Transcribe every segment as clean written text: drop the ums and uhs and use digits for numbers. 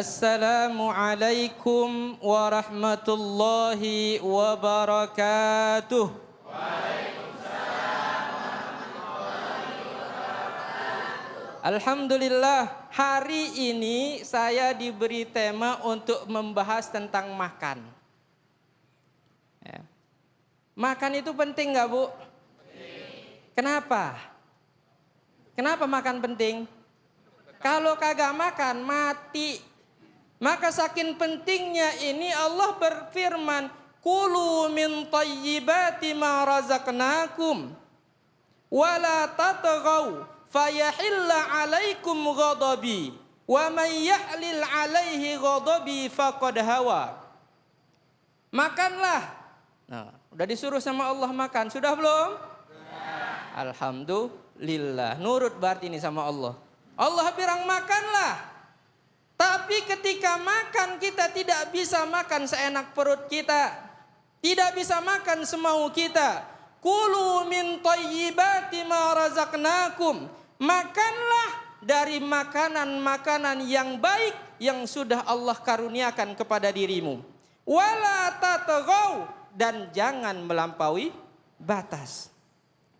Assalamualaikum warahmatullahi wabarakatuh. Waalaikumsalam warahmatullahi wabarakatuh. Alhamdulillah, hari ini saya diberi tema untuk membahas tentang makan. Ya. Makan itu penting nggak, Bu? Penting. Kenapa? Kenapa makan penting? Kalau kagak makan, mati. Maka saking pentingnya ini Allah berfirman, "Kulu min thayyibati ma razaqnakum wa la tatghaw fayahilla 'alaikum ghadabi wa may yahlil 'alaihi ghadabi faqad hawa." Makanlah. Nah, udah disuruh sama Allah makan, sudah belum? Sudah. Alhamdulillah. Nurut berarti ini sama Allah. Allah bilang makanlah. Tapi ketika makan kita tidak bisa makan seenak perut kita. Tidak bisa makan semau kita. Kulu min thayyibati ma razaqnakum. Makanlah dari makanan-makanan yang baik yang sudah Allah karuniakan kepada dirimu. Wala tatghaw, dan jangan melampaui batas.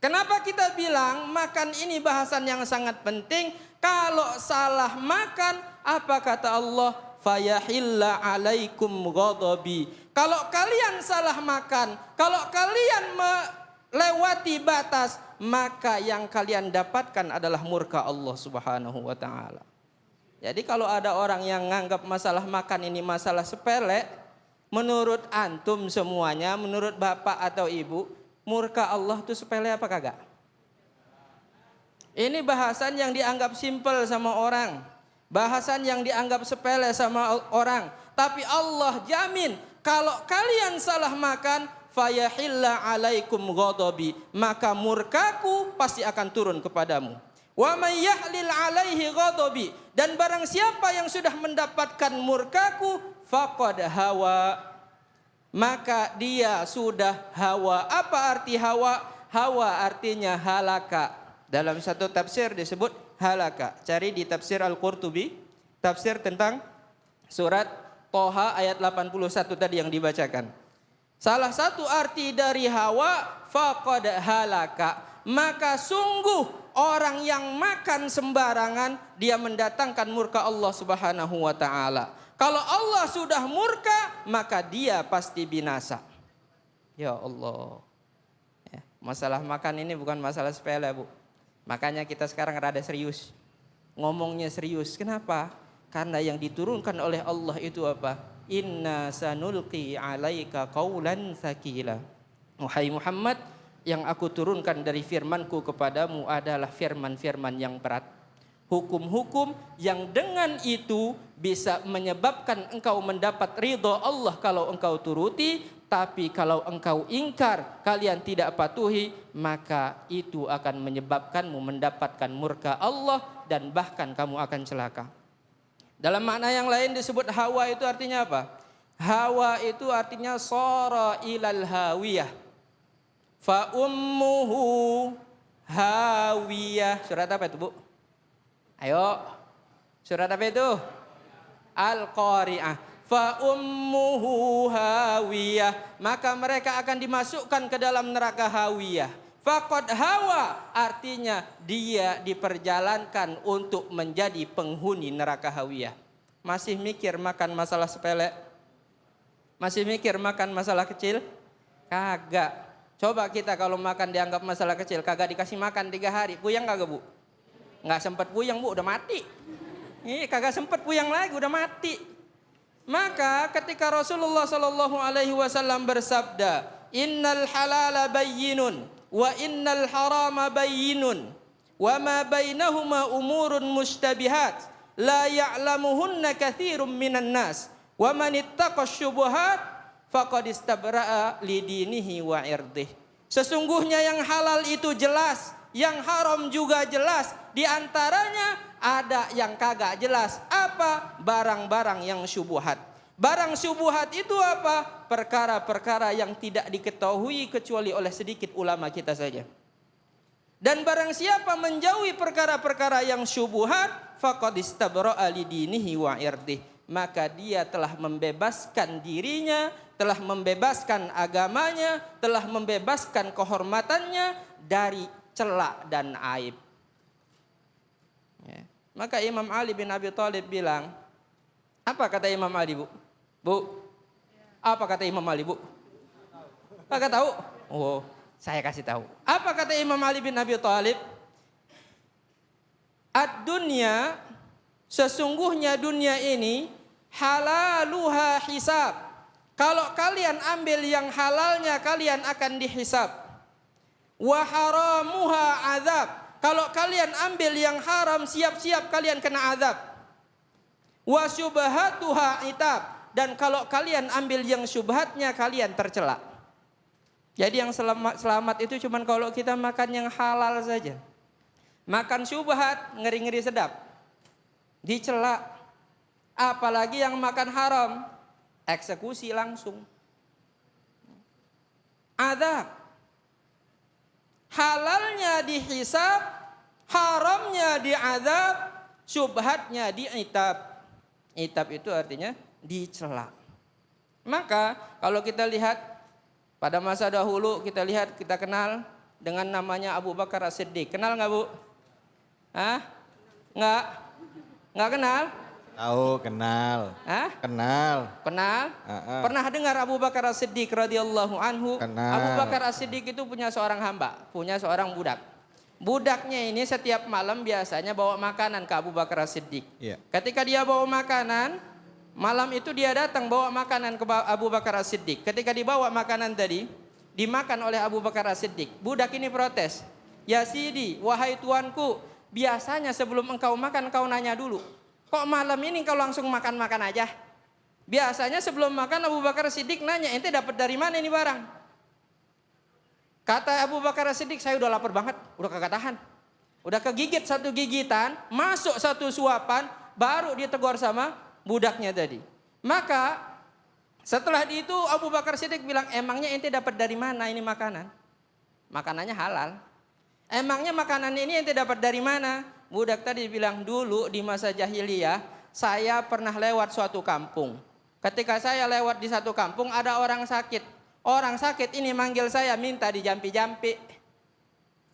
Kenapa kita bilang makan ini bahasan yang sangat penting? Kalau salah makan, apa kata Allah? Fayahilla 'alaikum ghadabi. Kalau kalian salah makan, kalau kalian melewati batas, maka yang kalian dapatkan adalah murka Allah Subhanahu wa taala. Jadi kalau ada orang yang menganggap masalah makan ini masalah sepele, menurut antum semuanya, menurut bapak atau ibu, murka Allah itu sepele apa kagak? Ini bahasan yang dianggap simpel sama orang. Bahasan yang dianggap sepele sama orang. Tapi Allah jamin, kalau kalian salah makan, fayahilla 'alaikum ghadabi, maka murkaku pasti akan turun kepadamu. Wa may yahlil 'alaihi ghadabi, dan barang siapa yang sudah mendapatkan murkaku, faqad hawa, maka dia sudah hawa. Apa arti hawa? Hawa artinya halaka. Dalam satu tafsir disebut halaka. Cari di tafsir Al-Qurtubi, tafsir tentang surat Toha ayat 81 tadi yang dibacakan. Salah satu arti dari hawa, faqad halaka, maka sungguh orang yang makan sembarangan, dia mendatangkan murka Allah Subhanahu wa taala. Kalau Allah sudah murka, maka dia pasti binasa. Ya Allah. Ya, masalah makan ini bukan masalah sepele, Bu. Makanya kita sekarang rada serius. Ngomongnya serius. Kenapa? Karena yang diturunkan oleh Allah itu apa? Inna sanulqi 'alaika qaulan tsaqila. Wahai Muhammad, yang aku turunkan dari firmanku kepadamu adalah firman-firman yang berat. Hukum-hukum yang dengan itu bisa menyebabkan engkau mendapat ridha Allah kalau engkau turuti. Tapi kalau engkau ingkar, kalian tidak patuhi, maka itu akan menyebabkanmu mendapatkan murka Allah dan bahkan kamu akan celaka. Dalam makna yang lain disebut hawa itu artinya apa? Hawa itu artinya sara ilal hawiyah. Fa ummuhu hawiyah. Surat apa itu, Bu? Ayo. Surat apa itu? Al-Qari'ah. Fa ummuhu hawiyah, maka mereka akan dimasukkan ke dalam neraka hawiyah. Faqad hawa, artinya dia diperjalankan untuk menjadi penghuni neraka hawiyah. Masih mikir makan masalah sepele? Masih mikir makan masalah kecil? Kagak. Coba kita kalau makan dianggap masalah kecil, kagak dikasih makan 3 hari, puyeng kagak, Bu? Nggak sempat puyeng, Bu, udah mati. Ih, kagak sempat puyeng lagi, udah mati. Maka ketika Rasulullah sallallahu alaihi wasallam bersabda, "Innal halala bayyinun wa innal harama bayyinun wa ma bainahuma umurun mushtabihat la ya'lamuhunna katsirun minan nas wa man ittaqash syubuhat faqad istabra'a li dinihi wa irdihi." Sesungguhnya yang halal itu jelas, yang haram juga jelas. Di antaranya ada yang kagak jelas. Apa? Barang-barang yang syubhat. Barang syubhat itu apa? Perkara-perkara yang tidak diketahui kecuali oleh sedikit ulama kita saja. Dan barang siapa menjauhi perkara-perkara yang syubhat, faqad istabra'a li dinihi wa irdihi, maka dia telah membebaskan dirinya, telah membebaskan agamanya, telah membebaskan kehormatannya dari celak dan aib. Ya. Maka Imam Ali bin Abi Thalib bilang, apa kata Imam Ali, Bu? Bu, apa kata Imam Ali, Bu? Kakak tahu? Oh, saya kasih tahu. Apa kata Imam Ali bin Abi Thalib? Ad-dunya, sesungguhnya dunia ini halaluha hisab. Kalau kalian ambil yang halalnya, kalian akan dihisab. Wa haramuha azab. Kalau kalian ambil yang haram, siap-siap kalian kena azab. Wa syubhatuha itab. Dan kalau kalian ambil yang syubhatnya, kalian tercela. Jadi yang selamat itu cuma kalau kita makan yang halal saja. Makan syubhat, ngeri-ngeri sedap, dicela. Apalagi yang makan haram, eksekusi langsung. Azab. Halalnya dihisab, haramnya diazab, syubhatnya diitab. Itab itu artinya dicela. Maka kalau kita lihat pada masa dahulu, kita kenal dengan namanya Abu Bakar As-Siddiq. Kenal nggak, Bu? Hah? Nggak kenal? Tahu, kenal. Hah? Kenal. Kenal? Pernah dengar Abu Bakar As-Siddiq radhiyallahu anhu? Kenal. Abu Bakar As-Siddiq itu punya seorang hamba, punya seorang budak. Budaknya ini setiap malam biasanya bawa makanan ke Abu Bakar As-Siddiq. Iya. Ketika dia bawa makanan, malam itu dia datang bawa makanan ke Abu Bakar As-Siddiq. Ketika dibawa makanan tadi, dimakan oleh Abu Bakar As-Siddiq. Budak ini protes. Ya Sidi, wahai tuanku, biasanya sebelum engkau makan kau nanya dulu. Kok malam ini kau langsung makan-makan aja? Biasanya sebelum makan Abu Bakar As-Siddiq nanya, ente dapat dari mana ini barang? Kata Abu Bakar As-Siddiq, saya udah lapar banget, udah kagak tahan. Udah kegigit satu gigitan, masuk satu suapan, baru ditegur sama budaknya tadi. Maka setelah itu Abu Bakar Siddiq bilang, emangnya ente dapat dari mana ini makanan? Makanannya halal. Emangnya makanan ini ente dapat dari mana? Budak tadi bilang, dulu di masa jahiliyah saya pernah lewat suatu kampung. Ketika saya lewat di satu kampung ada orang sakit. Orang sakit ini manggil saya minta dijampi-jampi.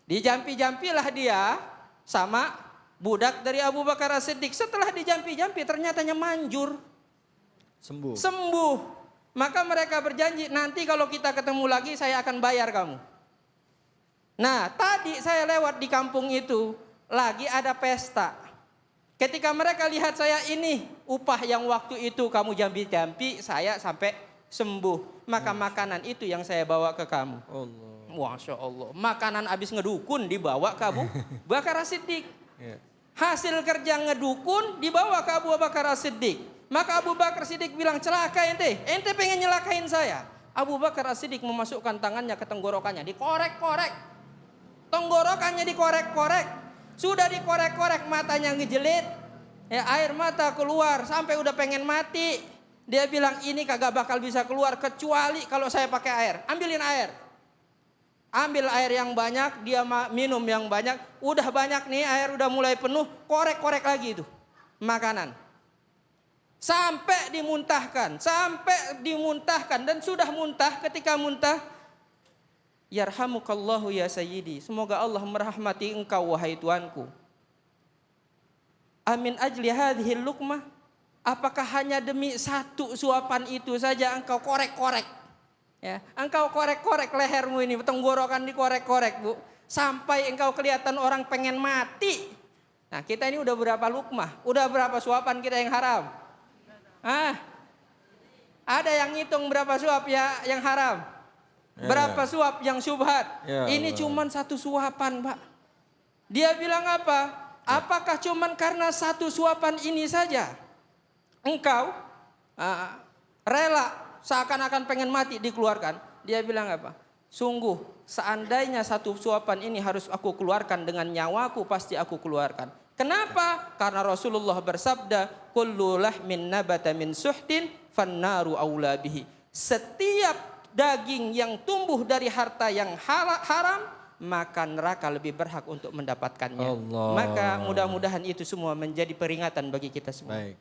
Dijampi-jampilah dia sama budak dari Abu Bakar As-Siddiq. Setelah dijampi-jampi ternyatanya manjur. Sembuh. Maka mereka berjanji, nanti kalau kita ketemu lagi saya akan bayar kamu. Nah, tadi saya lewat di kampung itu, lagi ada pesta. Ketika mereka lihat saya, ini upah yang waktu itu kamu jampi-jampi, saya sampai sembuh. Maka makanan itu yang saya bawa ke kamu. Allah. Masya Allah. Makanan habis ngedukun dibawa ke Abu Bakar As-Siddiq. Hasil kerja ngedukun dibawa ke Abu Bakar As-Siddiq. Maka Abu Bakar As-Siddiq bilang, celaka ente pengen nyelakain saya. Abu Bakar As-Siddiq memasukkan tangannya ke tenggorokannya, dikorek-korek. Tenggorokannya dikorek-korek. Sudah dikorek-korek, matanya ngejelit. Ya, air mata keluar sampai udah pengen mati. Dia bilang, ini kagak bakal bisa keluar kecuali kalau saya pakai air. Ambilin air. Ambil air yang banyak, dia minum yang banyak. Udah banyak nih, air udah mulai penuh, korek-korek lagi itu makanan. Sampai dimuntahkan dan sudah muntah. Ketika muntah, yarhamukallahu ya sayyidi, semoga Allah merahmati engkau wahai tuanku. Amin ajli hadhil luqmah, apakah hanya demi satu suapan itu saja engkau korek-korek? Ya, engkau korek-korek lehermu ini, tenggorokan dikorek-korek, Bu, sampai engkau kelihatan orang pengen mati. Nah, kita ini udah berapa lukmah? Udah berapa suapan kita yang haram? Ada yang ngitung berapa suap ya yang haram? Berapa suap yang syubhat? Ini cuman satu suapan, Pak. Dia bilang apa? Apakah cuman karena satu suapan ini saja engkau rela seakan-akan pengen mati dikeluarkan? Dia bilang apa? Sungguh seandainya satu suapan ini harus aku keluarkan dengan nyawaku, pasti aku keluarkan. Kenapa? Karena Rasulullah bersabda, kullu lahmin nabata min suhtin fannaru aula bihi. Setiap daging yang tumbuh dari harta yang haram, maka neraka lebih berhak untuk mendapatkannya. Allah. Maka mudah-mudahan itu semua menjadi peringatan bagi kita semua. Baik.